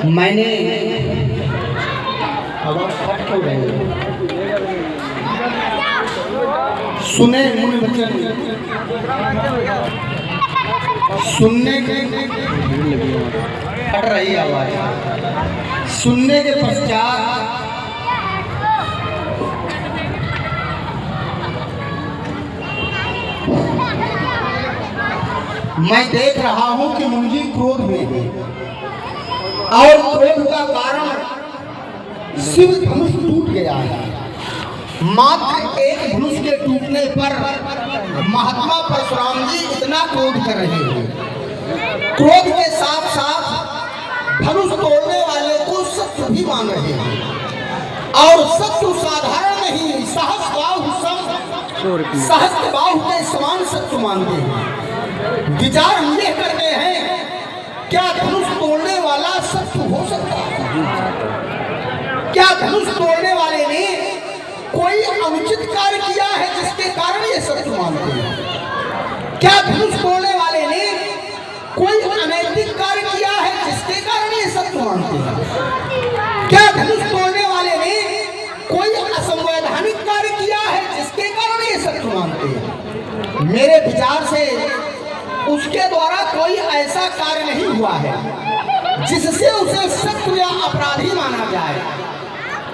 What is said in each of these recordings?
मैंने सुने मुनि वचन, सुनने के फट रही आवाज, सुनने के पश्चात मैं देख रहा हूं कि मुंजी क्रोध में है और क्रोध का कारण शिव धनुष टूट गया है। मात्र एक धनुष के टूटने पर महात्मा परशुराम जी इतना क्रोध कर रहे हैं। क्रोध के साथ साथ धनुष तोड़ने वाले को सत्य भी मान रहे हैं और सत्य साधारण नहीं, सहस्त्रबाहु के समान सत्य मानते हैं। विचार हम ये करते हैं, क्या धनुष तोड़ने वाला सत्य हो सकता है? क्या धनुष तोड़ने वाले ने कोई अनुचित कार्य किया है जिसके कारण ये सत्य मानते हैं? क्या धनुष तोड़ने वाले ने कोई अनैतिक कार्य किया है जिसके कारण ये सत्य मानते हैं? क्या धनुष तोड़ने वाले ने कोई असंवैधानिक कार्य किया है जिसके कारण ये सत्य मानते हैं? मेरे विचार से उसके द्वारा कोई ऐसा कार्य नहीं हुआ है जिससे उसे सत्य या अपराधी माना जाए।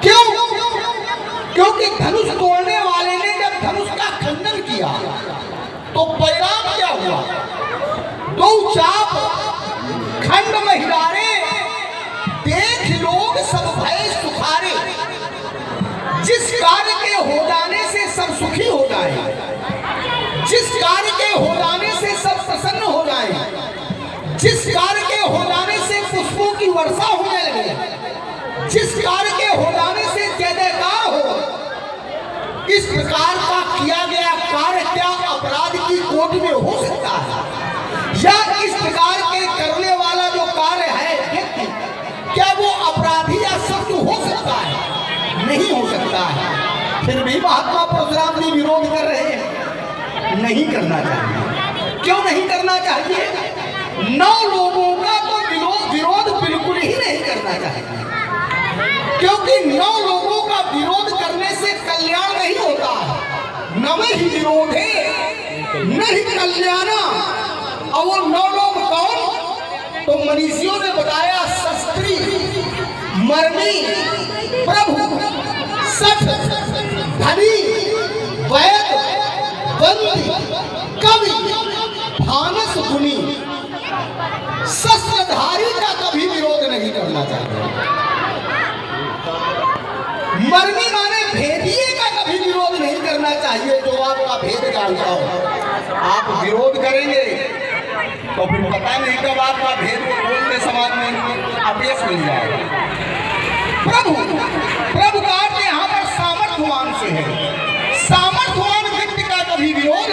क्यों? क्योंकि धनुष तोड़ने वाले ने जब धनुष का खंडन किया तो परिणाम क्या हुआ? दो चाप खंड महिलारे, देख लोग सब भय सुखारे। जिस कार्य के हो जाने से सब सुखी हो जाए, जिस कार्य के हो जाने से सब प्रसन्न हो जाए, जिस कार्य के हो जाने से पुष्पों की वर्षा होने लगे, जिस कार्य के हो जाने से जय जयकार हो, इस प्रकार का किया गया कार्य क्या अपराध की कोटि में हो सकता है? या इस प्रकार के करने वाला जो कार्य है व्यक्ति, क्या वो अपराधी या सत्य हो सकता है? नहीं हो सकता है। फिर भी महात्मा परशुराम जी विरोध कर रहे हैं। नहीं करना चाहिए। क्यों नहीं करना चाहिए? 9 लोगों का तो विरोध बिल्कुल ही नहीं करना चाहिए, क्योंकि 9 लोगों का विरोध करने से कल्याण नहीं होता है। नवे ही विरोधे नहीं कल्याण। और वो 9 लोग कौन? तो मनीषियों ने बताया, शस्त्री, मर्मी, प्रभु, सठ, धनी, वैद, बंदी, कवि, भानस, गुणी। शस्त्रधारी का कभी विरोध नहीं करना चाहिए। मर्मी माने भेदिए का कभी विरोध नहीं करना चाहिए। जो आपका भेद जानता हो, आप विरोध करेंगे तो फिर पता नहीं कब आपका भेद बोलते समाज में अपयश मिल जाएगा। प्रभु का अर्थ यहाँ पर सामर्थ्यवान से है। सामर्थ्यवान व्यक्ति का कभी विरोध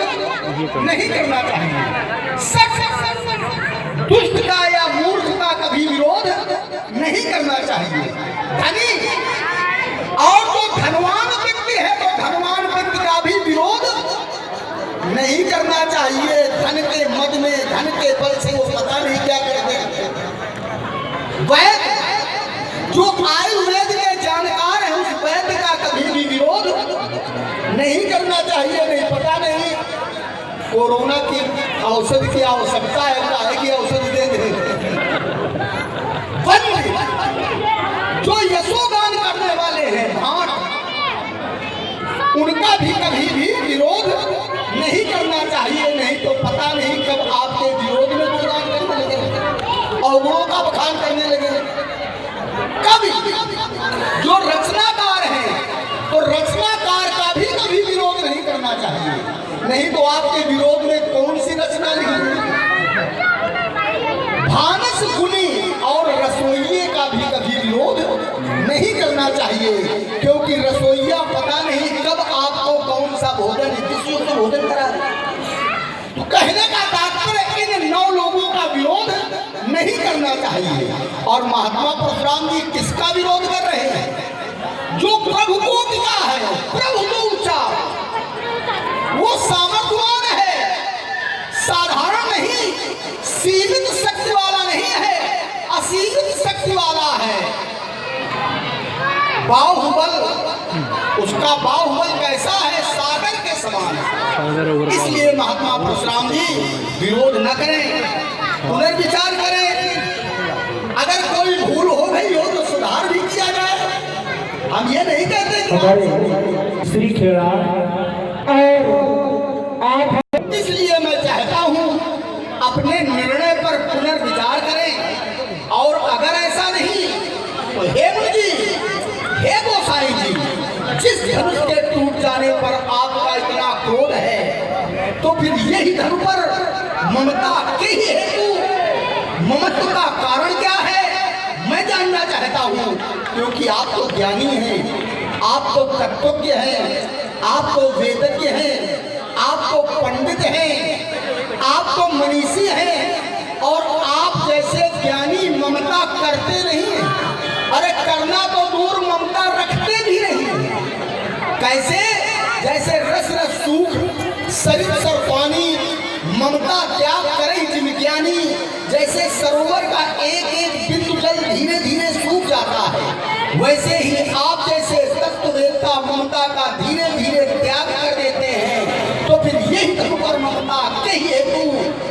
नहीं करना चाहिए। दुष्ट का या मूर्ख का कभी विरोध नहीं करना चाहिए। धनी और जो धनवान व्यक्ति है तो धनवान व्यक्ति का भी विरोध नहीं करना चाहिए। धन के मद में, धन के बल से वो पता नहीं क्या करते। वैद जो आयुर्वेद के जानकार है, उस वैद्य का कभी भी विरोध नहीं करना चाहिए। नहीं पता नहीं कोरोना की औषधि की आवश्यकता है, काहे की औषधि दे दे। जो यशोगान करने वाले हैं भाट, उनका भी कभी भी विरोध नहीं करना चाहिए। नहीं तो पता नहीं कब आपके विरोध में गुणगान करने लगे, अवगुणों का बखान करने लगे। कभी जो रचनाकार है तो रचनाकार का भी कभी विरोध नहीं करना चाहिए। नहीं तो आपके विरोध में कौन सी रचना लिखी? भानस, गुणी और रसोइये का भी कभी विरोध नहीं करना चाहिए, क्योंकि रसोइया पता नहीं कब आपको कौन सा भोजन किसी को भोजन करा दे। तो कहने का तात्पर्य इन 9 लोगों का विरोध नहीं करना चाहिए। और महात्मा परशुराम जी किसका विरोध कर रहे हैं? जो प्रभु को दिया है, प्रभु को ऊंचा, वो सामर्थ्यवान है, साधारण नहीं, सीमित शक्ति वाला नहीं है, असीमित शक्ति वाला बाहुबल, उसका बाहुबल कैसा है? सागर के समान। इसलिए महात्मा परशुराम जी विरोध न करें, पुनर्विचार करें। अगर कोई भूल हो गई हो तो सुधार भी किया जाए। हम ये नहीं कहते कि श्री खेड़ा इसलिए मैं चाहता हूं अपने निर्णय पर पुनर्विचार करें। और अगर ऐसा नहीं तो हे मुनि, हे गोसाई जी, जिस धनुष के टूट जाने पर आपका इतना क्रोध है, तो फिर यही धनुष पर ममता के ही हेतु ममत्व का कारण क्या है? मैं जानना चाहता हूँ, क्योंकि आप तो ज्ञानी हैं, आप तो तत्वज्ञ हैं, आप तो वेदज्ञ हैं, आप तो पंडित हैं, आप तो मनीषी हैं, और आप जैसे ज्ञानी ममता करते नहीं हैं। अरे करना तो दूर, ममता रखते भी नहीं हैं। कैसे? जैसे रस रस सूख सरित सर पानी, ममता त्याग करे जिन ज्ञानी। जैसे सरोवर का एक एक बिंदु जल धीरे धीरे सूख जाता है, वैसे ही आप जैसे तत्ववेत्ता ममता का धीरे धीरे त्याग कर देते हैं। तो फिर यही धर्म पर ममता के हेतु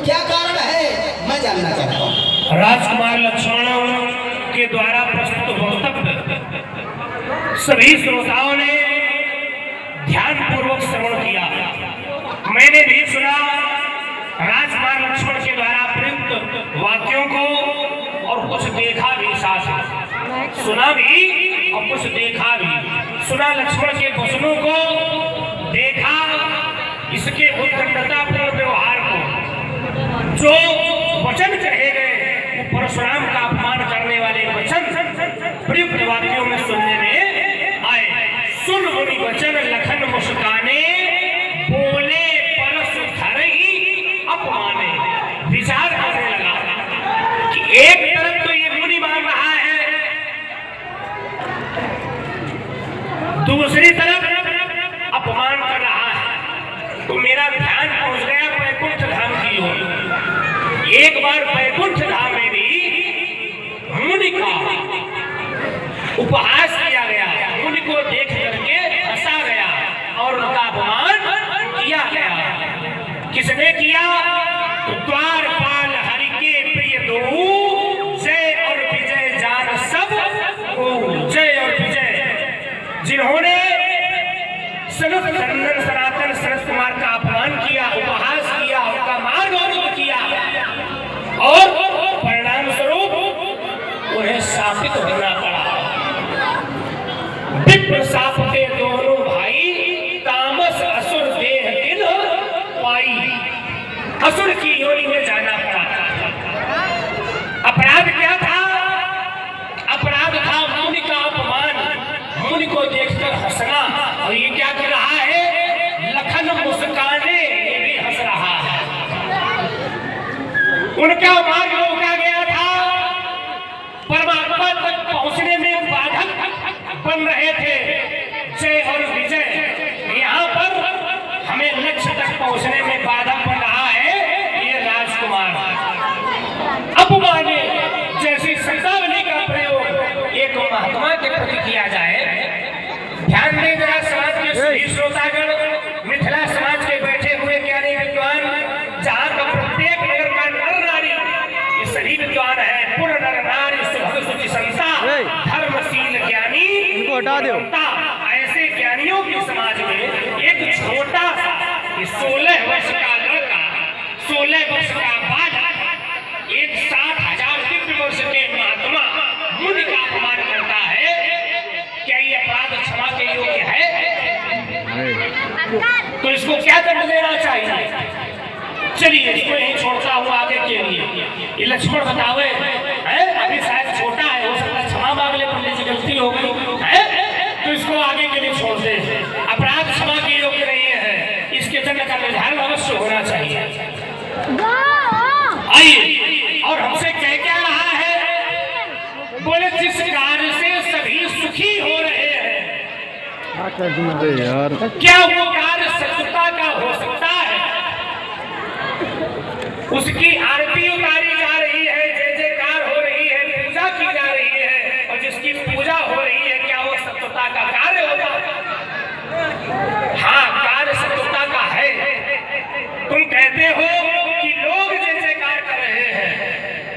क्या कारण है, मैं जानना चाहता हूँ। राजकुमार लक्ष्मण के द्वारा प्रस्तुत वक्तव्य सभी श्रोताओं ने ध्यान पूर्वक श्रवण किया। मैंने भी सुना राजकुमार लक्ष्मण के द्वारा प्रयुक्त वाक्यों को, और कुछ देखा भी, साथ सुना भी और कुछ देखा भी। सुना लक्ष्मण के वचनों को, देखा इसके उद्दंडतापूर्ण व्यवहार को। जो वचन कहे गए वो परशुराम का अपमान करने वाले वचन प्रयुक्त वाक्यों में सुनने में आए। सुन मुनि वचन लखन मुस्काने, बोले परशु धरहि अपमाने। विचार करने लगा कि एक तरफ तो ये मुनि मान रहा है, दूसरी तरफ अपमान कर रहा है। तो मेरा ध्यान पहुंच गया वैकुंठ धाम की ओर। एक बार वैकुंठ धाम में भी मुनि का उपहास किया गया, मुनि को देख करके हंसा गया और उनका अपमान किया गया। किसने किया? तो द्वारपाल हरि के प्रिय दो, जय और विजय जान सब को। जय और विजय जिन्होंने सनत नंदन सनातन शरद कुमार का अपमान किया, उपहास किया, उनका मार्ग अवरुद्ध किया, और परिणाम स्वरूप उन्हें शापित होना पड़ा। विप्र शाप के दोनों भाई, तामस असुर देह दिन पाई। असुर की योनि में जाना पड़ा। अपराध क्या था? अपराध था मुनि का अपमान, मुनि को देखकर हंसना। और ये क्या कर रहा है? लखन मुस्काने, ये भी हंस रहा है। उनका मार्ग रोका गया था, परमात्मा तक पहुंचने में बाधक बन रहे थे। जय और विजय, यहाँ पर हमें लक्ष्य तक पहुंचने में बाधक बन रहा है ये राजकुमार। अपमाने जैसी शब्दावली का प्रयोग एक महात्मा के प्रति किया जाए। ध्यान दें जरा, समाज के सभी श्रोतागण, मिथिला समाज के बैठे हुए ज्ञानी विद्वान, जहाँ का प्रत्येक नगर का नर नारी ये सभी विद्वान है। पूर्ण नर नारी सुभग सुचि संता, धर्मशील ज्ञानी इनको हटा दो। ऐसे ज्ञानियों के समाज में एक छोटा सा 16 वर्ष का लड़का, 16 वर्ष का बालक, एक 60,000 दिव्य वर्ष के महात्मा मुनि का अपमान करता है। क्या ये अपराध क्षमा के योग्य है? तो इसको क्या दंड देना चाहिए? चलिए इसको यही छोड़ता हूँ आगे के लिए। ये लक्ष्मण बतावे है, अभी शायद छोटा है, हो सकता है क्षमा मांग ले, पंडित जी गलती हो गई है, तो इसको आगे के लिए छोड़ दे। अपराध क्षमा के योग्य नहीं है, इसके दंड का निर्धारण अवश्य होना चाहिए। आइए, और हमसे कह क्या रहा है? बोले जिस कार्य से सभी सुखी हो रहे हैं, यार क्या वो कार्य सत्यता का हो सकता है? उसकी आरती उतारी जा रही है, जय जयकार हो रही है, पूजा की जा रही है, और जिसकी पूजा हो रही है क्या वो सत्य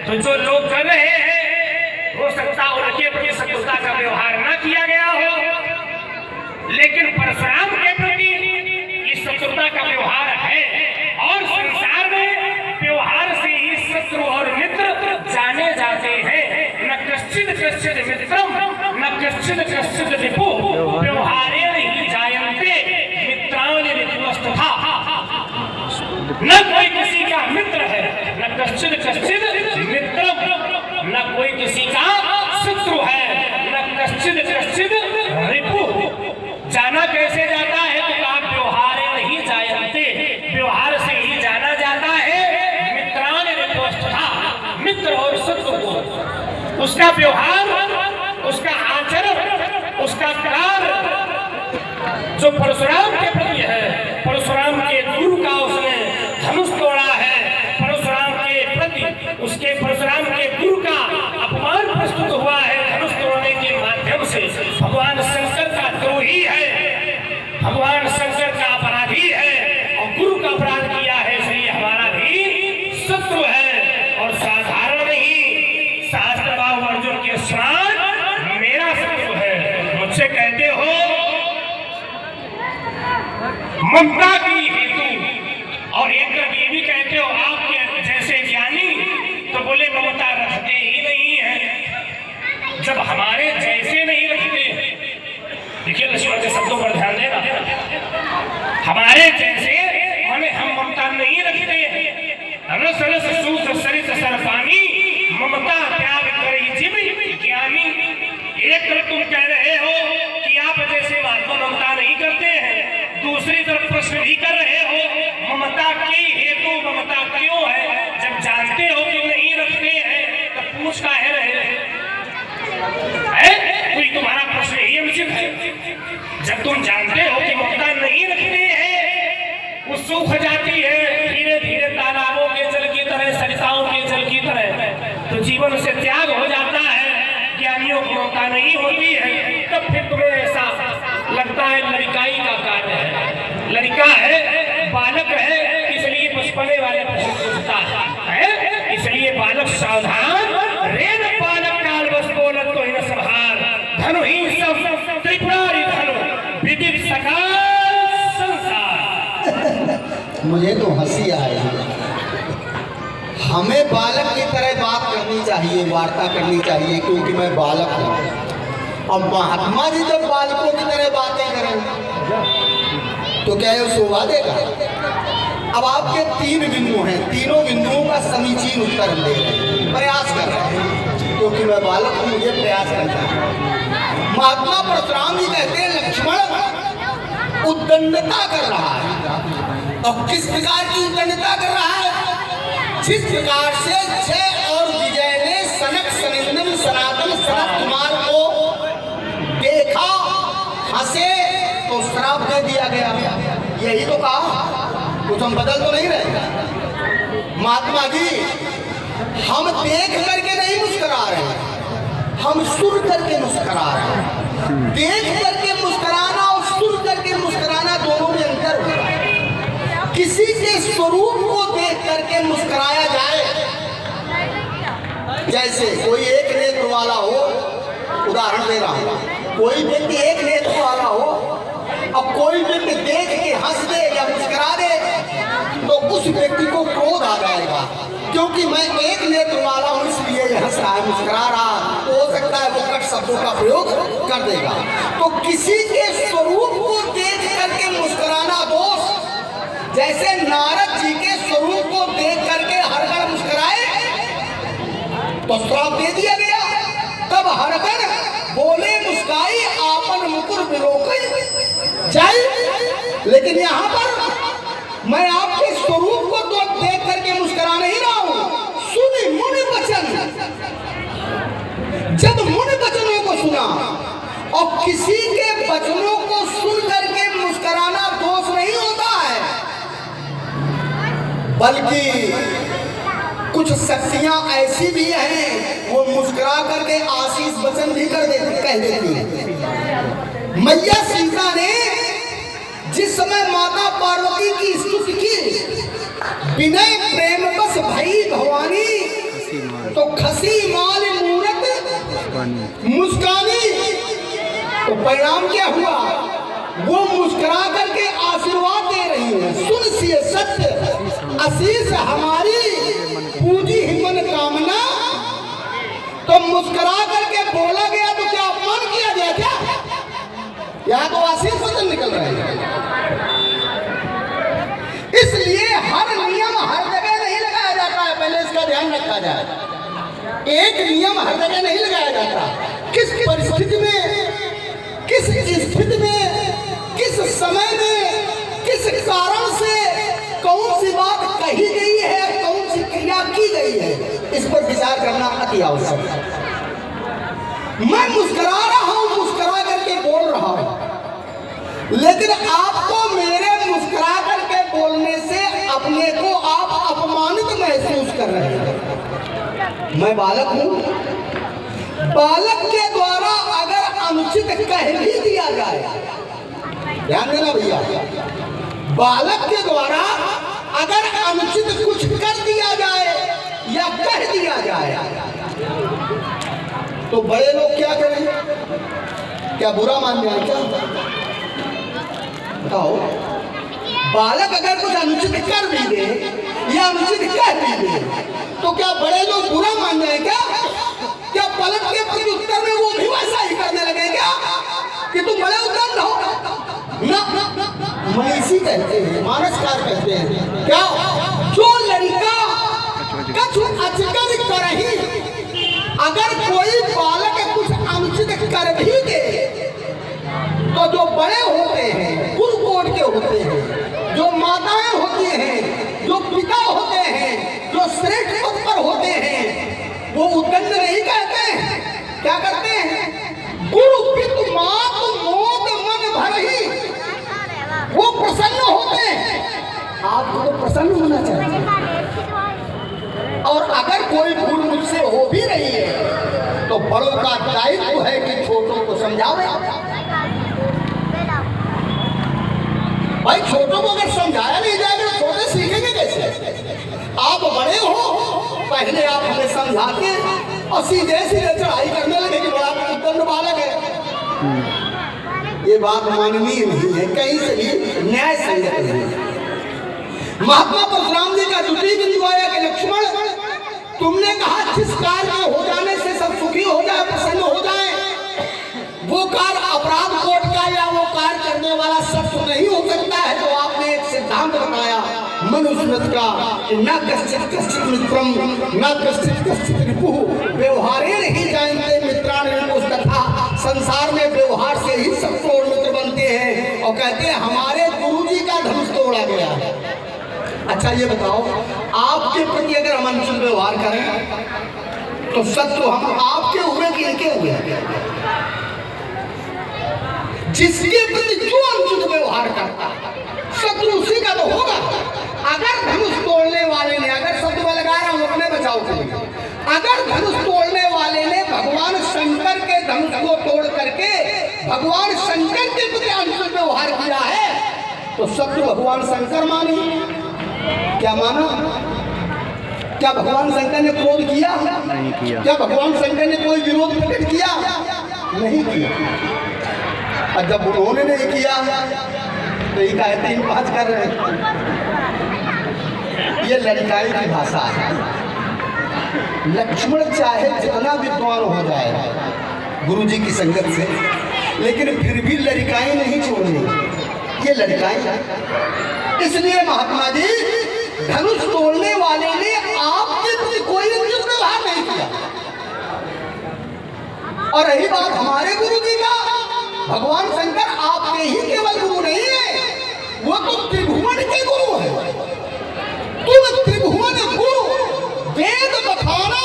तो जो लोग कर रहे हैं हो सकता उनके प्रति शत्रुता का व्यवहार न किया गया हो, लेकिन परशुराम के प्रति इस शत्रुता का व्यवहार है। और संसार में व्यवहार से ही शत्रु और मित्र जाने जाते हैं। न कश्चित् कश्चित् मित्रम न कश्चित् कश्चित् रिपुः व्यवहारेण ही जायन्ते मित्राणि रिपुस्तथा। न कोई किसी का मित्र है, न कश्चित् कश्चित् मित्रम, न कोई किसी का शत्रु है, न कश्चित् कश्चित् रिपुः। जाना कैसे जाता है तो कहा व्यवहारेण ही जायन्ते, व्यवहार से ही जाना जाता है। मित्राणि रिपुस्तथा, मित्र और शत्रु को उसका व्यवहार, उसका आचरण, उसका कार्य जो परशुराम के प्रति है, परशुराम के गुरु का उसने धनुष तोड़ा है, परशुराम के प्रति उसके परशुराम के गुरु का अपमान प्रस्तुत हुआ है धनुष तोड़ने के माध्यम से। भगवान शंकर का द्रोही है, भगवान शंकर का अपराधी है और गुरु का अपराध किया है, इसलिए हमारा भी शत्रु है। और साधारण नहीं, शास्त्र बाहु अर्जुन के समान मेरा शत्रु है। मुझसे कहते हो ममता की हेतु, और एक तरफ ये भी कहते हो आपके जैसे ज्ञानी तो बोले ममता रखते ही नहीं है। जब हमारे जैसे नहीं रखते, देखिए लक्ष्मण के शब्दों पर ध्यान देना, हमारे जैसे माने हम ममता नहीं रखते। रस रस सूत सरित सरपानी ममता त्याग करी जीव ज्ञानी। एक तरफ तुम कह रहे हो कि आप जैसे महात्मा ममता नहीं करते हैं, दूसरी तरफ प्रश्न भी कर रहे हो ममता की हेतु ममता क्यों है। जब जानते हो कि नहीं रखते हैं तो पूछ काहे रहे हैं? कोई तुम्हारा प्रश्न ही उचित है। जब तुम जानते हो कि ममता नहीं रखते हैं, वो सूख जाती है धीरे धीरे तालाबों के जल की तरह, सरिताओं के जल की तरह, तो जीवन से त्याग हो जाता है। ज्ञानियों की ममता नहीं होती है, तब फिर तुम्हें ऐसा लगता है लड़काई का कार्य है, लड़का है, बालक है, इसलिए बचपने वाले प्रश्न पूछता है। इसलिए बालक सावधान रेन बालक काल बस बोलत तो इन संहार धनु ही सब त्रिपुरारी धनु विदित सकाल संसार। मुझे तो हंसी आ रही है। हमें बालक की तरह बात करनी चाहिए, वार्ता करनी चाहिए, क्योंकि मैं बालक हूँ। अब महात्मा जी जब बालकों की तरह बातें करें तो क्या ये शोभा देगा? अब आपके 3 बिंदु हैं, तीनों बिंदुओं का समीचीन उत्तर हम दे रहे हैं, प्रयास कर रहे हैं, क्योंकि मैं बालक हूँ, मुझे प्रयास करना है। महात्मा परशुराम जी कहते हैं लक्ष्मण उद्दंडता कर रहा है। और किस प्रकार की उद्दंडता कर रहा है? जिस प्रकार से जय और विजय ने सनक सनंदन सनातन सनत कुमार को देखा, हंसे तो श्राप दे दिया गया। यही तो कहा, कुछ हम बदल तो नहीं रहे। महात्मा जी हम देख करके नहीं मुस्कुरा रहे, हम सुन करके मुस्कुरा रहे हैं। देख करके मुस्कुराना और सुन करके मुस्कुराना दोनों में अंतर होता है। किसी के स्वरूप को देख करके मुस्कुराया जाए, जैसे कोई एक नेत्र वाला हो, उदाहरण दे रहा हूं, कोई व्यक्ति एक नेत्र वाला हो और कोई व्यक्ति देख के हंस दे या मुस्कुरा दे तो उस व्यक्ति को क्रोध आ जाएगा, क्योंकि मैं एक नेत्र वाला हूं इसलिए ये हंस रहा है, मुस्कुरा रहा, तो हो सकता है वो कट शब्दों का प्रयोग कर देगा। तो किसी के स्वरूप को देख करके मुस्कुराना दोष, जैसे नारद जी के स्वरूप को देख करके हरगढ़ मुस्कुराए तो श्राप दे दिया गया। तब हरगढ़ बोले मुस्काई आपन मुकुर बिलोकई जाए। लेकिन यहाँ पर मैं आपके स्वरूप को तो देख करके मुस्कुरा नहीं रहा हूँ, सुनी मुनि वचन। जब मुनि वचनों को सुना और किसी के वचनों को सुन करके मुस्कुराना दोष नहीं होता है, बल्कि कुछ शक्तियां ऐसी भी हैं वो मुस्कुरा करके आशीष वचन भी कह देती हैं। मैया सीता ने जिस समय माता पार्वती की स्तुति की, विनय प्रेम बस भई भवानी, तो परिणाम क्या हुआ? वो मुस्कुरा करके आशीर्वाद दे रही है, सुन सिय सत्य आशीष हमारी पूजी ही मन कामना। तो मुस्कुरा करके बोला गया तो क्या अपमान किया गया क्या? या तो आशीष वचन निकल रहे हैं। इसलिए हर नियम हर जगह नहीं लगाया जाता है, पहले इसका ध्यान रखा जाए। एक नियम हर जगह नहीं लगाया जाता। किस परिस्थिति में, किस स्थिति में, किस समय में, किस कारण से कौन सी बात कही गई है, कौन सी क्रिया की गई है, इस पर विचार करना अति आवश्यक है। मैं मुस्कुरा रहा हूं, मुस्कुरा करके बोल रहा हूं, लेकिन आपको मेरे मुस्कुरा करके बोलने से अपने को आप अपमानित महसूस कर रहे हैं। मैं बालक हूं, बालक के द्वारा अगर अनुचित कह भी दिया जाए, ध्यान देना भैया, बालक के द्वारा अगर अनुचित कुछ कर दिया जाए या कह दिया जाए तो बड़े लोग क्या करें? क्या बुरा मान जाए क्या? बताओ। बालक अगर कुछ अनुचित कर भी दे या अनुचित कह भी दे तो क्या बड़े लोग बुरा मान जाए क्या? क्या पलट के प्रत्युत्तर में वो भी वैसा ही करने लगे क्या कि तुम बड़े उद्दंड हो? ना, मनीषी कहते हैं, मानसकार कहते हैं। क्या? जो लड़का कछु अचकन करही, अगर कोई बालक कुछ अनुचित कर भी दे तो जो बड़े होते हैं, गुरु कोट के होते हैं, जो माताएं होती हैं, जो पिता होते हैं, जो श्रेष्ठ पद पर होते हैं, वो उद्दंड नहीं कहते हैं। क्या करते हैं? गुरु पितु मात मोद मन भरही, वो प्रसन्न होते हैं। आपको तो प्रसन्न होना चाहिए। और अगर कोई भूल मुझसे हो भी रही है तो बड़ों का दायित्व है कि छोटों को समझावे। भाई छोटों को अगर समझाया नहीं जाएगा तो छोटे सीखेंगे कैसे? आप बड़े हो, पहले आप हमें समझाते और सीधे सीधे चढ़ाई करने लगे कि बड़ा उद्दंड बालक है। ये बात माननीय नहीं है, कहीं से भी न्याय संगत नहीं है। महात्मा परशुराम जी का द्वितीय बिंदु आया कि लक्ष्मण, तुमने कहा जिस कार्य हो जाने से सब सुखी हो जाए, प्रसन्न हो जाए, वो कार्य अपराध कोट का या वो कार्य करने वाला सत्य नहीं हो सकता है। तो आपने एक सिद्धांत बताया मनुस्मृति का, न कश्चित कश्चित मित्रम न कश्चित कश्चित रिपुः, व्यवहारेण ही जानते मित्रान तथा। संसार में व्यवहार से ही सब तोड़ मित्र बनते हैं। और कहते हैं हमारे गुरुजी का धनुष तोड़ा गया है। अच्छा ये बताओ, आपके प्रति अगर हम अनुचित व्यवहार करें तो शत्रु हम आपके हुए कि इनके हुए? जिसके प्रति जो अनुचित व्यवहार करता शत्रु उसी का तो होगा। अगर धनुष तोड़ने वाले ने, अगर शब्द में लगा रहा हूं अपने बचाव के लिए, अगर धनुष तोड़ने वाले ने भगवान शंकर के धनुष को तोड़ करके भगवान शंकर के प्रति अनुचित व्यवहार किया है तो शत्रु भगवान शंकर माने। क्या माना? क्या भगवान शंकर ने क्रोध किया? नहीं किया। क्या भगवान शंकर ने कोई विरोध प्रकट किया? नहीं किया। और जब उन्होंने नहीं किया तो ये कहते ही बात कर रहे हैं। ये लड़काई की भाषा है। लक्ष्मण चाहे जितना विद्वान हो जाए गुरुजी की संगत से, लेकिन फिर भी लड़काई नहीं छोड़नी। ये लड़काई है। इसलिए महात्मा जी, धनुष तोड़ने वाले ने आपके प्रति कोई अनुचित व्यवहार नहीं किया। और रही बात हमारे गुरु जी का, भगवान शंकर आपके ही केवल गुरु नहीं है, वो तो त्रिभुवन के गुरु है। तुम त्रिभुवन गुरु, वेद बखाना,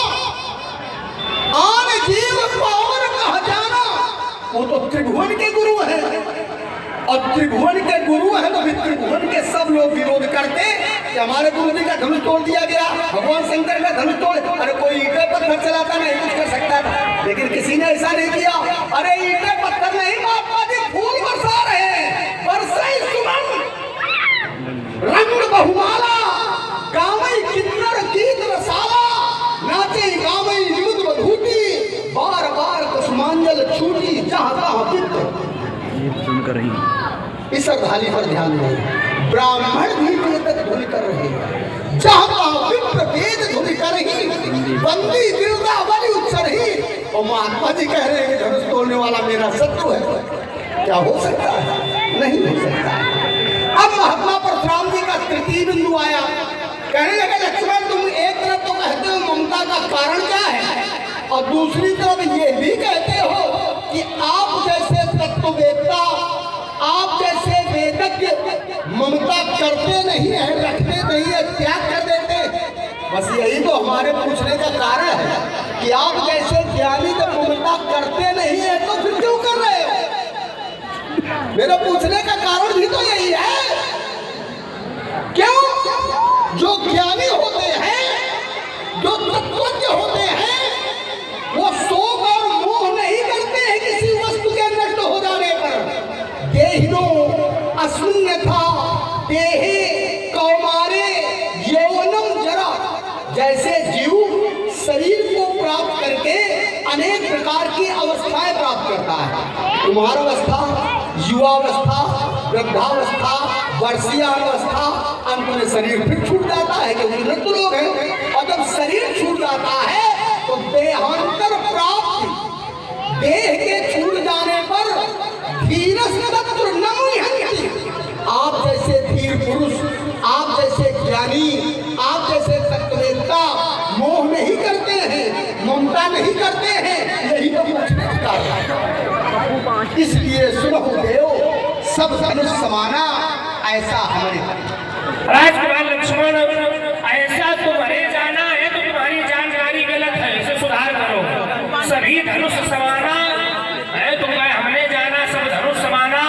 आन जीव पावन कह जाना, वो तो त्रिभुवन के गुरु है। और त्रिभुवन के गुरु है तो फिर त्रिभुवन के सब लोग विरोध करते कि हमारे गुरु जी का धनुष तोड़ दिया गया, भगवान शंकर का धनुष तोड़। अरे कोई ईंटे पत्थर चलाता नहीं कुछ कर सकता था, लेकिन किसी ने ऐसा नहीं किया। अरे ईंटे पत्थर नहीं, महात्मा जी फूल बरसा रहे हैं, बरसाई सुमन रंग बहुमाला, गावई किन्नर गीत रसाला, नाचे गावई युद्ध बधूटी, बार बार कुसुमांजल छूटी जहां तहां चित्त। इस अर्धाली पर ध्यान दें। ब्राह्मण भी वेद ध्वनि कर रहे हैं, जहाँ विप्र वेद ध्वनि कर ही बंदी गिरदावली उच्चर ही, और महात्मा जी कह रहे हैं कि धनुष तोड़ने वाला मेरा शत्रु है। क्या हो सकता है? नहीं हो सकता है। अब महात्मा परशुराम जी का तृतीय बिंदु आया। कहने लगे लक्ष्मण, तुम एक तरफ तो कहते हो ममता का कारण क्या है, और दूसरी तरफ ये भी कहते हो कि आप जैसे तत्ववेत्ता, आप जैसे वेदज्ञ ममता करते नहीं है, रखते नहीं है, त्याग कर देते। बस यही तो हमारे पूछने का कारण है कि आप जैसे ज्ञानी जब ममता करते नहीं है तो फिर क्यों कर रहे हो? मेरा पूछने का कारण भी तो यही है। क्यों? जो ज्ञानी होते हैं, जो तत्वज्ञ होते हैं, वो शोक और मोह नहीं करते हैं किसी वस्तु के नष्ट हो जाने पर। देहिनो अशून्यथा देहे कौमारे यौवनम जरा, जैसे जीव शरीर को प्राप्त करके अनेक प्रकार की अवस्थाएं प्राप्त करता है। कुमारावस्था, युवावस्था, वृद्धावस्था, वर्षीयावस्था, अंत में शरीर फिर छूट जाता है, क्योंकि मृत लोग हैं। और जब शरीर छूट जाता है तो देहांतर प्राप्ति, देह के छूट जाने पर धीरज तत्र न मुह्यन्ति। आप जैसे धीर पुरुष, आप जैसे ज्ञानी, आप जैसे तत्ववेत्ता मोह नहीं करते हैं, ममता नहीं करते हैं। यही तो पूछने का कारण है। इसलिए सुनो देव सब धनुष समाना, ऐसा हमारे राजकुमार लक्ष्मण, ऐसा तुम्हारे जाना है तो तुम्हारी जानकारी गलत है, इसे सुधार करो। सभी धनुष समाना है, तुम हमने जाना सब धनुष समाना,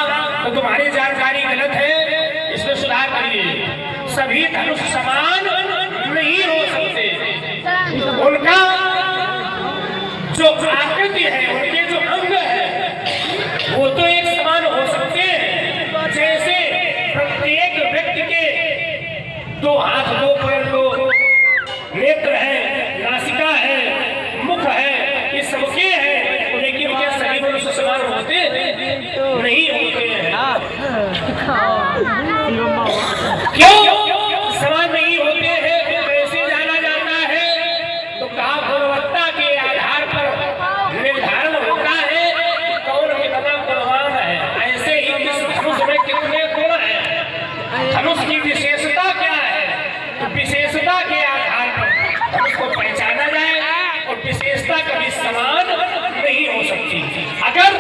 तो तुम्हारी जानकारी गलत है, इसमें सुधार करिए। सभी धनुष समान नहीं हो सकते। उनका जो आकृति है, उनके जो अंग है, वो तो एक समान हो सकते हैं। जैसे प्रत्येक व्यक्ति के दो हाथ, दो पैर, दो नेत्र है, नासिका है, मुख है, ये सबके हैं, लेकिन क्या सभी मनुष्य समान होते नहीं होते हैं? क्यों समान नहीं होते हैं? कैसे जाना जाता है? तो कहा गुणवत्ता के आधार पर निर्धारण होता है कि कौन कितना गुणवान है। ऐसे ही इस धनुष में कितने गुण हैं, धनुष की विशेषता क्या है, तो विशेषता के आधार पर धनुष को पहचाना जाए, और विशेषता कभी समान नहीं हो सकती। अगर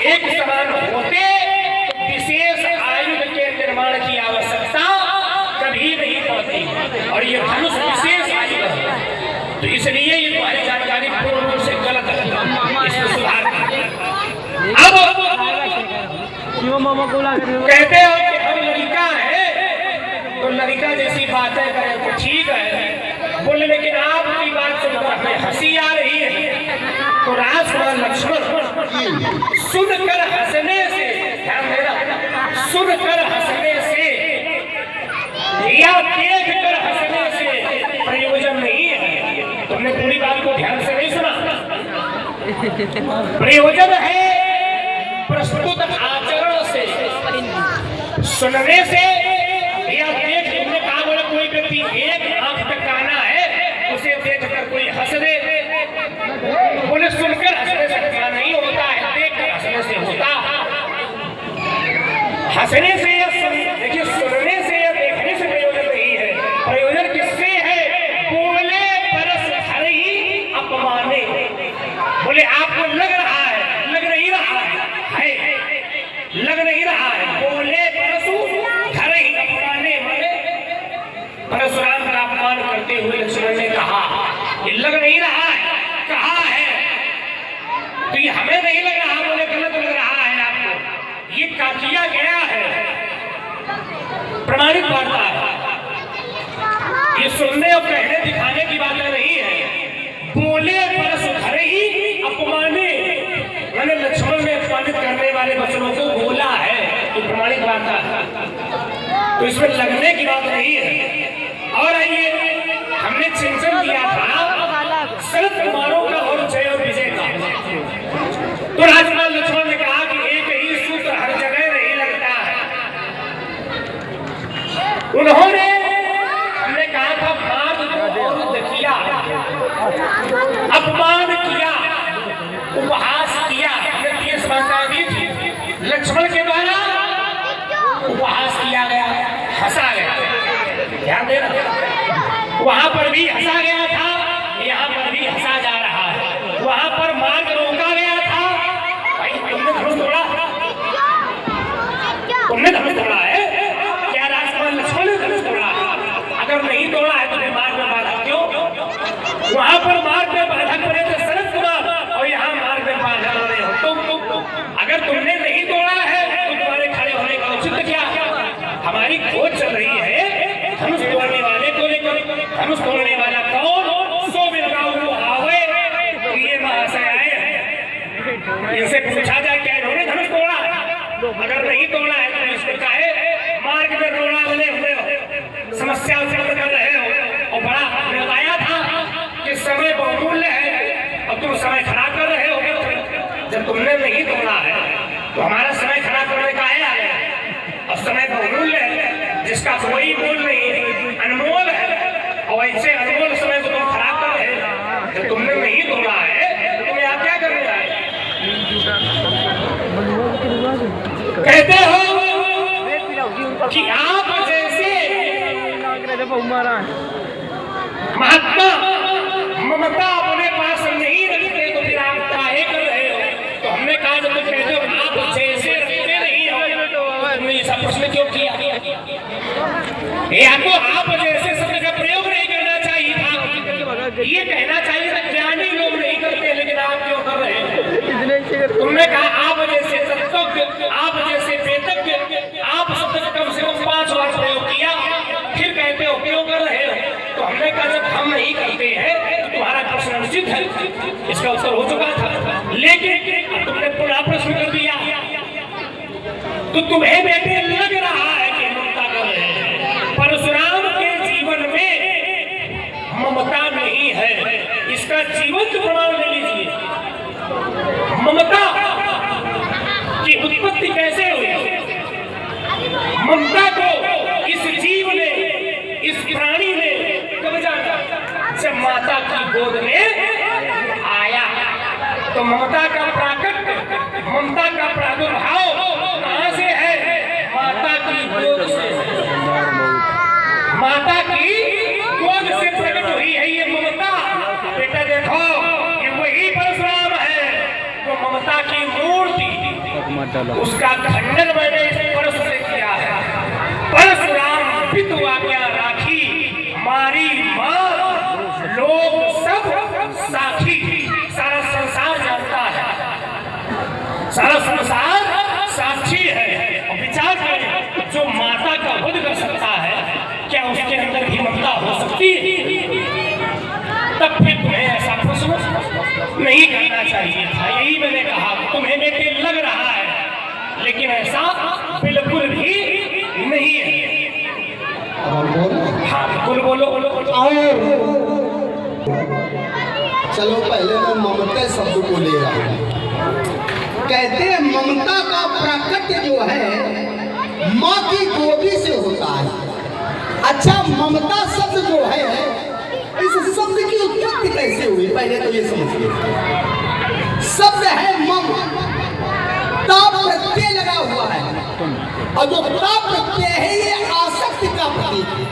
एक समान होते तो विशेष आयुध के निर्माण की आवश्यकता कभी नहीं पड़ती, और ये धनुष विशेष आयुध है। तो इसलिए ये तुम्हारी जानकारी पूर्ण रूप से गलत है, इसमें सुधार करिए। अब कहते हो कि हम लड़का है, तो लड़का जैसी बातें करें तो ठीक है बोले, लेकिन आपकी बात सुनकर हमें हंसी आ रही है। तो राजकुमार लक्ष्मण सुनकर हंसने से, ध्यान देना, सुनकर हंसने से या देख कर हंसने से प्रयोजन नहीं है। तुमने पूरी बात को ध्यान से नहीं सुना। प्रयोजन है प्रस्तुत आचरण से, सुनने से या देख। तुमने कहा बोले कोई व्यक्ति एक आंख तक काना है, उसे देख कर कोई हंस दे, बोले सुनकर हंसने से नहीं होता है, देख कर हंसने से होता। हंसने से या देखिए, सुनने से या देखने से प्रयोजन नहीं है। प्रयोजन किससे है? बोले परस हर ही अपमाने। बोले आपको लग रहा है, लग नहीं रहा है, लग नहीं रहा है। बोले परसु हर ही अपमाने, बोले परशुराम का अपमान करते हुए लक्ष्मण ने कहा ये लग नहीं रहा है, कहा है तो ये हमें नहीं लग रहा, बोले गलत लग रहा है आपको। ये क्या किया गया है, प्रमाणित वार्ता है, ये सुनने और कहने दिखाने की बात नहीं है। बोले परस घर ही अपमाने, मैंने लक्ष्मण ने अपमानित करने वाले वचनों को बोला है, ये प्रमाणित वार्ता है, तो इसमें लगने की बात नहीं है। और आइए, हमने चिंतन किया था शरद कुमारों का और जय और विजय का। तो राजकुमार लक्ष्मण ने कहा कि एक ही सूत्र हर जगह नहीं उन्होंने हमने कहा था मार किया, अपमान किया, उपहास किया, लक्ष्मण के द्वारा उपहास किया गया, हंसा गया। ध्यान देना, वहां पर भी हंसा गया था, यहाँ पर भी हंसा जा रहा है। वहां पर मार्ग रोका गया था, भाई तुमने धनुष तोड़ा, तुमने धनुष तोड़ा है क्या? राजकुमार लक्ष्मण ने धनुष तोड़ा, अगर नहीं तोड़ा है तो मार्ग में बाधा क्यों? वहां पर मार्ग में बाधक बने थे शरद कुमार, और यहाँ मार्ग में बाधा बने हो तुम। अगर तुमने नहीं तोड़ा है तो तुम्हारे खड़े होने का उचित क्या? हमारी खोज चल रही है धनुष तोड़ने वाले को लेकर। धनुष तोड़ने वाला कौन? सो बिलगाऊ आवे, ये महाशय आए हैं, इनसे पूछा जाए क्या इन्होंने धनुष तोड़ा? अगर नहीं तोड़ा है तो इसको काहे मार्ग में रोड़ा बने हुए हो, समस्या उत्पन्न कर रहे हो? और बड़ा हमने बताया था कि समय बहुमूल्य है और तुम समय खराब कर रहे हो। जब तुमने नहीं तोड़ा है तो हमारा समय खराब करने का है, और समय बहुमूल्य है जिसका कोई मूल नहीं है, अनमोल है, और ऐसे अनमोल समय को तुम खराब कर रहे हो। जब तुमने नहीं तोड़ा है तो तुम्हें आप क्या करने आए? कहते हो कि आप जैसे महात्मा ममता अपने पास नहीं रखते तो फिर आप काहे कर रहे हो? तो हमने कहा जब तुम कहते हो आप जैसे रखते नहीं हो तो तुमने ऐसा प्रश्न क्यों किया? या तो आप जैसे शब्द का प्रयोग नहीं करना चाहिए था, ये कहना चाहिए था ज्ञानी लोग नहीं करते, लेकिन आप क्यों कर रहे हो? तुमने कहा आप जैसे तत्वज्ञ, आप जैसे वेदज्ञ, आप शब्द कम से कम 5 बार प्रयोग किया, फिर कहते हो क्यों कर रहे हो? तो हमने कहा जब हम नहीं करते हैं तो तुम्हारा प्रश्न निश्चित है, इसका उत्तर हो चुका था, लेकिन तुमने पुनः प्रश्न कर दिया। तो तुम्हें बेटे लग रहा है कि ममता कर रहे हैं, परशुराम के जीवन में ममता नहीं है, इसका जीवंत प्रमाण ले लीजिए। ममता की उत्पत्ति कैसे हुई? ममता को इस जीव ने, इस प्राणी ने कब जाना? जब माता की गोद में आया। तो ममता का प्राकट्य, ममता का प्रादुर्भाव कहां से है? माता की गोद से। माता की गोद से प्रकट हुई है ये ममता। बेटा देखो, ये वही परशुराम है जो ममता की मूर्ति, उसका खंडन मैंने इस परश से किया है। परशुराम पितु आज्ञा राखी, मारी मां लोग सब साखी। सारा संसार जानता है, सारा संसार साक्षी है। और विचार करें, जो माता का वध कर सकता है, क्या उसके अंदर भी ममता हो सकती है? तब फिर तुम्हें ऐसा प्रश्न नहीं करना चाहिए था। यही मैंने कहा, तुम्हें बेटे लग रहा है, लेकिन ऐसा बिल्कुल भी नहीं है। हाँ बिल्कुल, बोलो बोलो बोलो। चलो पहले मैं ममता शब्द को ले रहा हूँ। कहते हैं ममता का प्राकट्य जो है माँ की गोदी से होता है। अच्छा, ममता शब्द जो है, इस शब्द की उत्पत्ति कैसे हुई? पहले तो ये समझिए। शब्द है मम, ता प्रत्यय लगा हुआ है, और जो ता प्रत्यय है ये आसक्ति का प्रतीक है।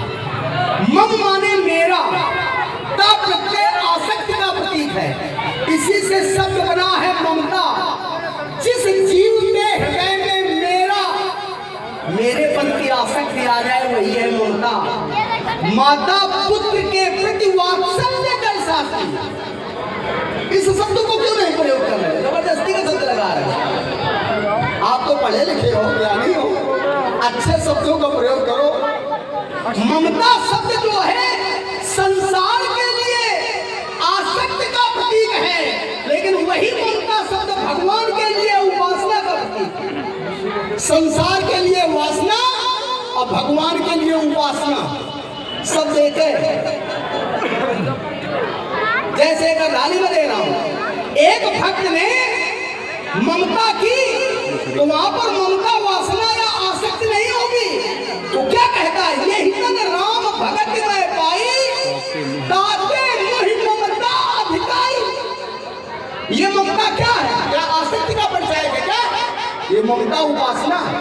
मम माने मेरा, ता प्रत्यय आसक्ति का प्रतीक है। इसी से शब्द बना है ममता। जिस जीव के हृदय में मेरेपन की आसक्ति आ जाए वही है ममता। माता पुत्र के प्रति वात्सल्य का एहसास नहीं। इस शब्द को क्यों नहीं प्रयोग कर रहे? जबरदस्ती का शब्द लगा रहे हैं। आप तो पढ़े लिखे हो, ज्ञानी हो, अच्छे शब्दों का प्रयोग करो। ममता शब्द जो है संसार के लिए आसक्ति का प्रतीक है, लेकिन वही ममता शब्द भगवान के लिए उपासना का प्रतीक है। संसार के लिए वासना और भगवान के लिए उपासना सब एक है। जैसे एक गाली में दे रहा हूं, एक भक्त ने ममता की तो वहां पर ममता वासना या आसक्ति नहीं होगी। तो क्या कहता है? ये हित भगत में पाई ताते मोहि ममता अधिकारी। ये ममता क्या है? क्या आसक्ति का परिचय है क्या? ये ममता उपासना है।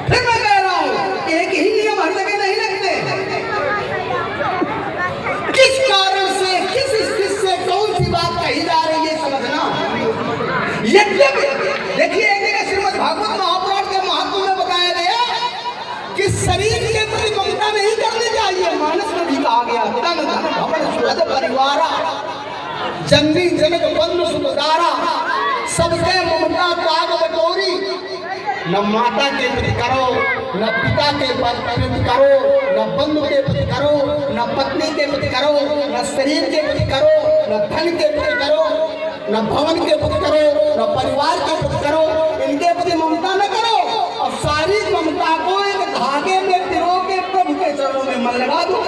फिर मैं कह रहा हूं एक ही नियम हर जगह नहीं लगते। किस कारण से किस स्थिति से कौन सी बात कही जा रही है समझना। यद्यपि देखिए एक जगह श्रीमद् भागवत महापुराण के महात्म्य में बताया गया कि शरीर के प्रति ममता नहीं करनी चाहिए। मानस में भी कहा गया तन धन भवन सुहृद परिवारा जननी जनक बंधु सुखदारा सबके ममता त्याग बटोरी। न माता के प्रति करो, न पिता के प्रति करो, न बंधु के प्रति करो, न पत्नी के प्रति करो, न शरीर के प्रति करो, न धन के प्रति करो, न भवन के प्रति करो, न परिवार के प्रति करो। इनके प्रति ममता न करो और सारी ममता को एक धागे में पिरो के प्रभु के चरणों में मन लगा दो।